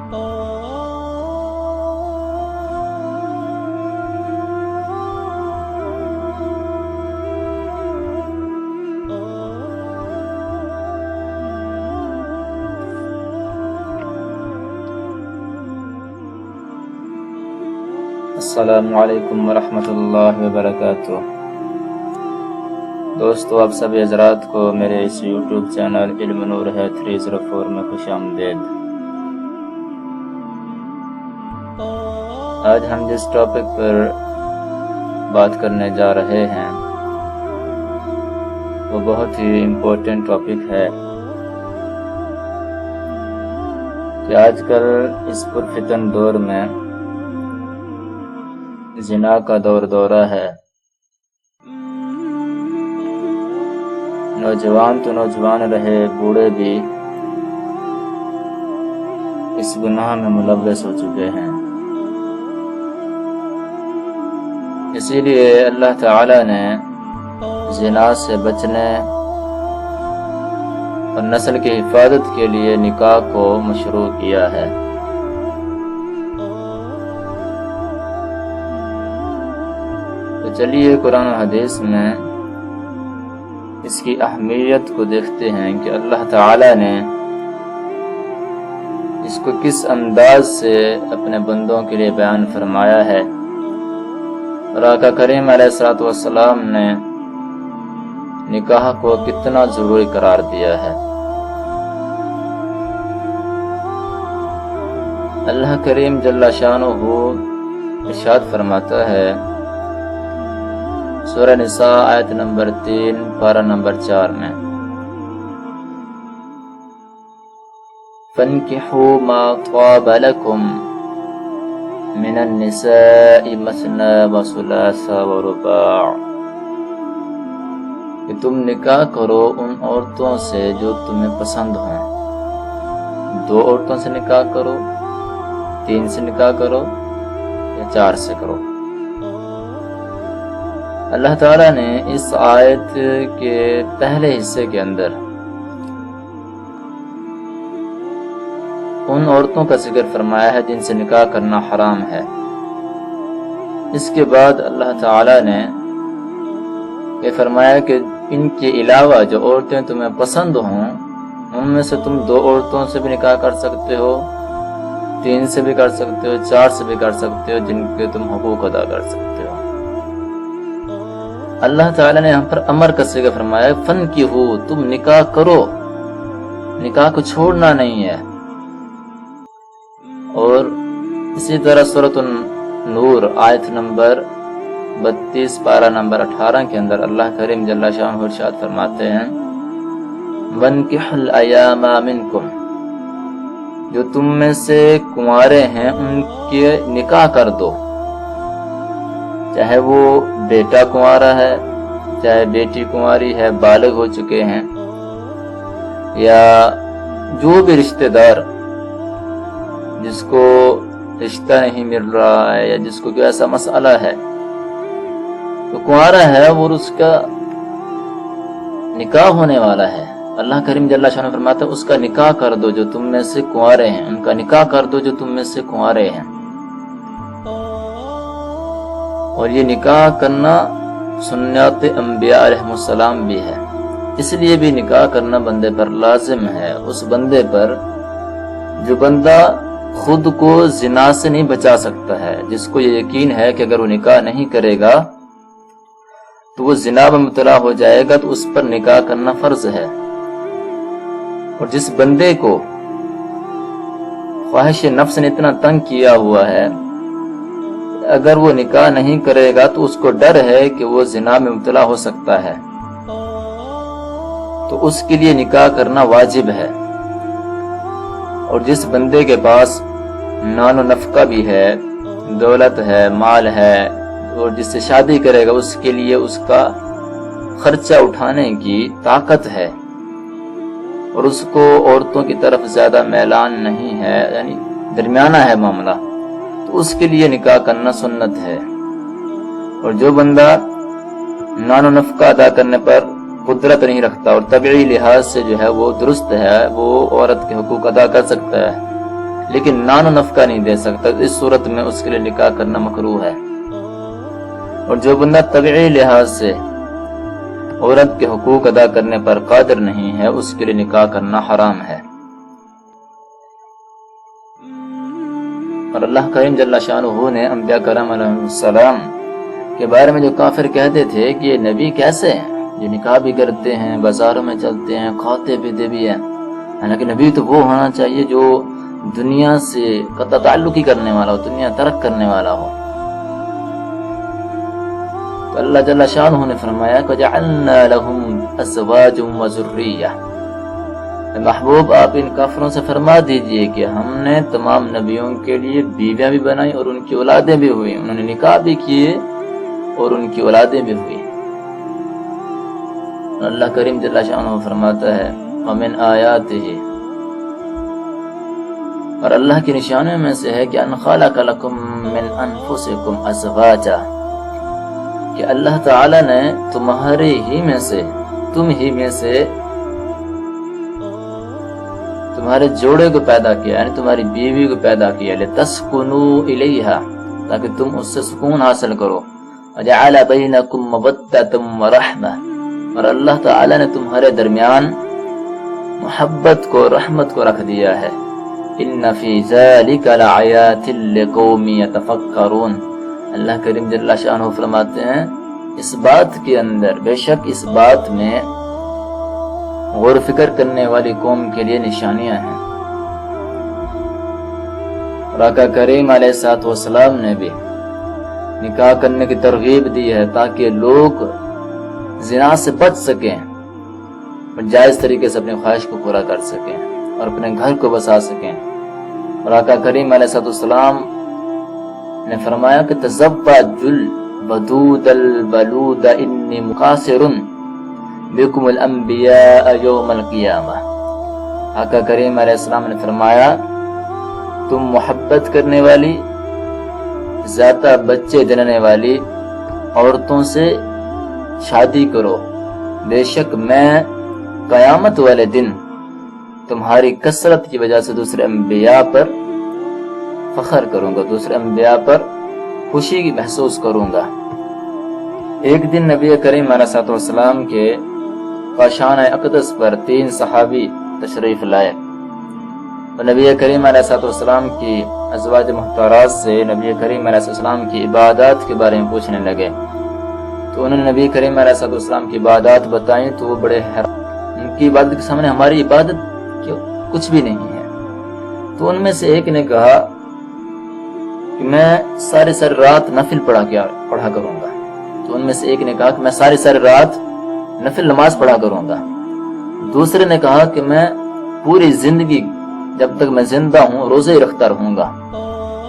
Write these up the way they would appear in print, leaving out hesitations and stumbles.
السلام علیکم ورحمۃ اللہ وبرکاتہ۔ دوستو، آپ سبھی حضرات کو میرے اس یوٹیوب چینل علم نور ہے 304 میں خوش آمدید۔ آج ہم جس ٹاپک پر بات کرنے جا رہے ہیں وہ بہت ہی امپورٹنٹ ٹاپک ہے کہ آج کل اس پرفتن دور میں زنا کا دورہ ہے۔ نوجوان تو نوجوان رہے، بوڑھے بھی اس گناہ میں ملوث ہو چکے ہیں۔ اسی لیے اللہ تعالی نے زنا سے بچنے اور نسل کی حفاظت کے لیے نکاح کو مشروع کیا ہے۔ تو چلیے قرآن و حدیث میں اس کی اہمیت کو دیکھتے ہیں کہ اللہ تعالی نے اس کو کس انداز سے اپنے بندوں کے لیے بیان فرمایا ہے، اور آقا کریم علیہ الصلوۃ والسلام نے نکاح کو کتنا ضروری قرار دیا ہے۔ اللہ کریم جل شانہ ارشاد فرماتا ہے سورہ نساء آیت نمبر 3 پارہ نمبر 4 میں، فَانْكِحُوا مَا طَابَ لَكُمْ مِنَ النِّسَاءِ مَثْنَىٰ وَثُلَاثَ وَرُبَاعَ، کہ تم نکاح کرو ان عورتوں سے جو تمہیں پسند ہوں۔ 2 عورتوں سے نکاح کرو، 3 سے نکاح کرو یا 4 سے کرو۔ اللہ تعالیٰ نے اس آیت کے پہلے حصے کے اندر ان عورتوں کا ذکر فرمایا ہے جن سے نکاح کرنا حرام ہے۔ اس کے بعد اللہ تعالیٰ نے یہ فرمایا کہ ان کے علاوہ جو عورتیں تمہیں پسند ہوں ان میں سے تم 2 عورتوں سے بھی نکاح کر سکتے ہو، 3 سے بھی کر سکتے ہو، 4 سے بھی کر سکتے ہو، جن کے تم حقوق ادا کر سکتے ہو۔ اللہ تعالیٰ نے ہم پر امر کا صیغہ فرمایا فن کی ہو، تم نکاح کرو، نکاح کو چھوڑنا نہیں ہے۔ اور اسی طرح سورۃ النور آیت نمبر 32 پارہ نمبر 18 کے اندر اللہ کریم جل شانہ ارشاد فرماتے ہیں وَانْكِحُوا الْأَيَامَ مِنْكُمْ، جو تم میں سے کنوارے ہیں ان کے نکاح کر دو، چاہے وہ بیٹا کنوارا ہے، چاہے بیٹی کنواری ہے، بالغ ہو چکے ہیں، یا جو بھی رشتہ دار جس کو رشتہ نہیں مل رہا ہے یا جس کو کوئی ایسا مسئلہ ہے تو کنوارا ہے اور اس کا نکاح ہونے والا ہے، اللہ کریم جل شانہ فرماتا ہے اس کا نکاح کر دو جو تم میں سے کنوارے ہیں، ان کا نکاح کر دو جو تم میں سے کنوارے ہیں۔ اور یہ نکاح کرنا سنت انبیاء علیہ السلام بھی ہے، اس لیے بھی نکاح کرنا بندے پر لازم ہے، اس بندے پر جو بندہ خود کو زنا سے نہیں بچا سکتا ہے، جس کو یہ یقین ہے کہ اگر وہ نکاح نہیں کرے گا تو وہ زنا میں مبتلا ہو جائے گا، تو اس پر نکاح کرنا فرض ہے۔ اور جس بندے کو خواہش نفس نے اتنا تنگ کیا ہوا ہے اگر وہ نکاح نہیں کرے گا تو اس کو ڈر ہے کہ وہ زنا میں مبتلا ہو سکتا ہے، تو اس کے لیے نکاح کرنا واجب ہے۔ اور جس بندے کے پاس نان و نفقہ بھی ہے، دولت ہے، مال ہے، اور جس سے شادی کرے گا اس کے لیے اس کا خرچہ اٹھانے کی طاقت ہے اور اس کو عورتوں کی طرف زیادہ میلان نہیں ہے، یعنی درمیانہ ہے معاملہ، تو اس کے لیے نکاح کرنا سنت ہے۔ اور جو بندہ نان و نفقہ ادا کرنے پر قدرت نہیں رکھتا اور طبعی لحاظ سے جو ہے وہ درست ہے، وہ عورت کے حقوق ادا کر سکتا ہے، لیکن نان و نفقہ نہیں دے سکتا، اس صورت میں اس کے لیے نکاح کرنا مکروہ ہے۔ اور جو بندہ طبعی لحاظ سے عورت کے حقوق ادا کرنے پر قادر نہیں ہے، اس کے لیے نکاح کرنا حرام ہے۔ اور اللہ کریم جل شانہ نے انبیاء کرام علیہ السلام کے بارے میں جو کافر کہتے تھے کہ یہ نبی کیسے ہیں، یہ نکاح بھی کرتے ہیں، بازاروں میں چلتے ہیں، کھاتے پیتے بھی ہیں، حالانکہ نبی تو وہ ہونا چاہیے جو دنیا سے قطع تعلق ہی کرنے والا ہو، دنیا ترک کرنے والا ہو۔ تو اللہ جل شانہ نے فرمایا کہ جعلنا لهم ازواج وذریہ، محبوب آپ ان کافروں سے فرما دیجئے کہ ہم نے تمام نبیوں کے لیے بیویاں بھی بنائی اور ان کی اولادیں بھی ہوئی، انہوں نے نکاح بھی کیے اور ان کی اولادیں بھی ہوئی۔ اللہ کریم جل شانہ فرماتا ہے ومن آیاتہ، اور اللہ کی نشانیوں میں سے ہے کہ ان خلق لکم من انفسکم ازواجا، کہ اللہ تعالی نے تمہارے ہی میں سے، تم ہی میں سے تمہارے جوڑے کو پیدا کیا، یعنی تمہاری بیوی کو پیدا کیا، لتسکنوا الیہا، تاکہ تم اس سے سکون حاصل کرو، وجعل بینکم مودۃ ورحمہ، اور اللہ تعالی نے تمہارے درمیان محبت کو، رحمت کو رکھ دیا ہے۔ ان فی ذلک لآیات لقوم یتفکرون، اللہ کریم جل شانہ فرماتے ہیں اس بات کے اندر، بے شک اس بات میں غور و فکر کرنے والی قوم کے لیے نشانیاں ہیں۔ اور آقا کریم علیہ السلام نے بھی نکاح کرنے کی ترغیب دی ہے تاکہ لوگ زنا سے بچ سکیں اور جائز طریقے سے اپنی خواہش کو پورا کر سکیں اور اپنے گھر کو بسا سکیں۔ اور آقا کریم علیہ السلام نے فرمایا کہ تزوج الودود البلود انی مقاصر بکم الانبیاء یوم القیامہ، آقا کریم علیہ السلام نے فرمایا تم محبت کرنے والی، زیادہ بچے جننے والی عورتوں سے شادی کرو، بے شک میں قیامت والے دن تمہاری کثرت کی وجہ سے دوسرے انبیاء پر فخر کروں گا، دوسرے انبیاء پر خوشی کی محسوس کروں گا۔ ایک دن نبی کریم علیہ السلام کے کاشانہ اقدس پر 3 صحابی تشریف لائے، اور نبی کریم علیہ السلام کی ازواج محترمات سے نبی کریم علیہ السلام کی عبادات کے بارے میں پوچھنے لگے۔ تو انہوں نے نبی کریم علیہ السلام کی عبادات بتائیں تو وہ بڑے حیران، ان کی عبادت کے سامنے ہماری عبادت کچھ بھی نہیں ہے۔ تو ان میں سے ایک نے کہا کہ میں ساری رات نفل پڑھا کروں گا۔ تو ان میں سے ایک نے کہا کہ میں ساری رات نفل نماز پڑھا کروں گا۔ دوسرے نے کہا کہ میں پوری زندگی جب تک میں زندہ ہوں روزے ہی رکھتا رہوں گا۔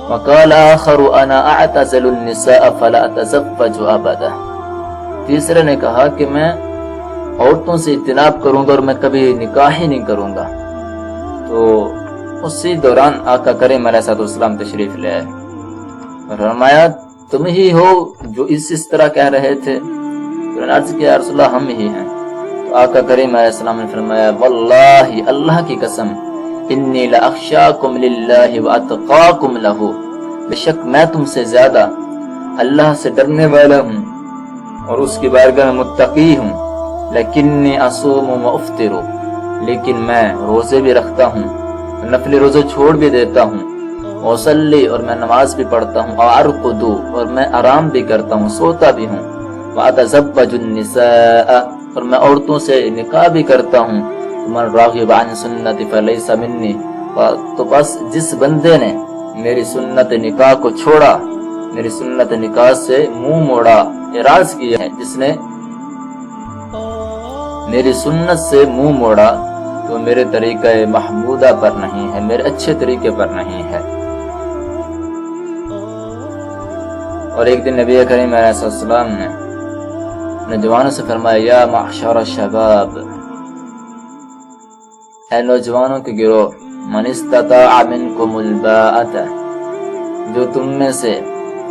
وقال آخر انا اعتزل النساء فلا اتزوج ابدا، تیسرے نے کہا کہ میں عورتوں سے اجتناب کروں گا اور میں کبھی نکاح ہی نہیں کروں گا۔ تو اسی دوران آقا کریم علیہ السلام تشریف لے آئے اور فرمایا تم ہی ہو جو اس طرح کہہ رہے تھے؟ تو نے عرض کیا رسول اللہ ہم ہی ہیں۔ تو آقا کریم علیہ السلام نے فرمایا واللہ، اللہ کی قسم، انی لاخشاکم للہ واتقاکم لہ، بے شک میں تم سے زیادہ اللہ سے ڈرنے والا ہوں اور اس کی بارگاہ میں متقی ہوں، لیکنی اصوم و افطر، لیکن میں روزے بھی رکھتا ہوں، نفلی روزے چھوڑ بھی دیتا ہوں، وصلی، اور میں نماز بھی پڑھتا ہوں، وارقد، اور میں آرام بھی کرتا ہوں، سوتا بھی ہوں، واتزوج النساء، اور میں عورتوں سے نکاح بھی کرتا ہوں، من راغب عن سنتی فلیس منی، تو بس جس بندے نے میری سنت نکاح کو چھوڑا، میری سنت نکاح سے منہ موڑا، اعراض کیا ہے، جس نے میری سنت سے منہ موڑا تو میرے طریقہ محمودہ پر نہیں ہے، میرے اچھے طریقے پر نہیں ہے۔ اور ایک دن نبی کریم علیہ السلام نے نوجوانوں سے فرمایا یا معشر الشباب، اے نوجوانوں کے گروہ، من استطاع منکم الباءۃ، جو تم میں سے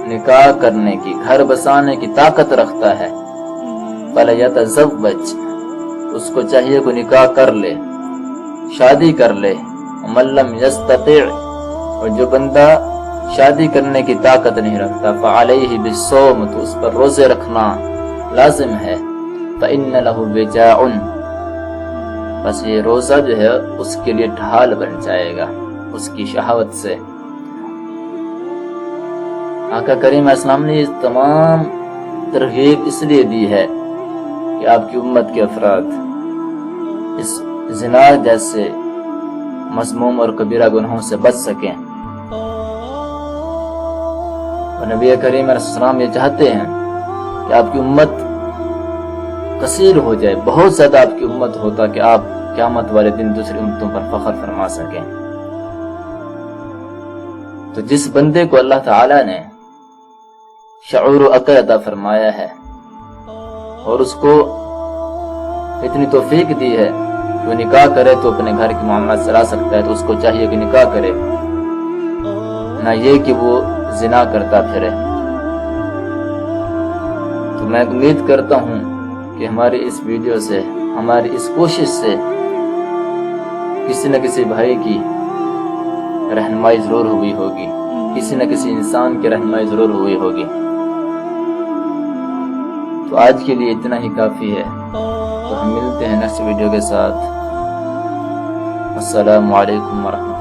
نکاح کرنے کی، گھر بسانے کی طاقت رکھتا ہے، فلیتزوج، اس کو چاہیے کہ نکاح کر لے، شادی کر لے، من لم یستطع، اور جو بندہ شادی کرنے کی طاقت نہیں رکھتا فعلیہ بالصوم، تو اس پر روزے رکھنا لازم ہے، فإن له وجاع، بس یہ روزہ جو ہے اس کے لیے ڈھال بن جائے گا اس کی شہوت سے۔ آقا کریم علیہ السلام نے یہ تمام ترغیب اس لیے دی ہے کہ آپ کی امت کے افراد اس زنا جیسے مذموم اور کبیرہ گناہوں سے بچ سکیں، اور نبی کریم علیہ السلام یہ چاہتے ہیں کہ آپ کی امت کثیر ہو جائے، بہت زیادہ آپ کی امت ہو، تاکہ آپ قیامت والے دن دوسری امتوں پر فخر فرما سکیں۔ تو جس بندے کو اللہ تعالی نے شعور و عقل عطا فرمایا ہے اور اس کو اتنی توفیق دی ہے کہ وہ نکاح کرے تو اپنے گھر کی معاملات چلا سکتا ہے، تو اس کو چاہیے کہ نکاح کرے، نہ یہ کہ وہ زنا کرتا پھرے۔ تو میں امید کرتا ہوں کہ ہماری اس ویڈیو سے، ہماری اس کوشش سے کسی نہ کسی بھائی کی رہنمائی ضرور ہوئی ہوگی، کسی نہ کسی انسان کی رہنمائی ضرور ہوئی ہوگی۔ تو آج کے لیے اتنا ہی کافی ہے، تو ہم ملتے ہیں نیکسٹ ویڈیو کے ساتھ۔ السلام علیکم ورحمۃ اللہ۔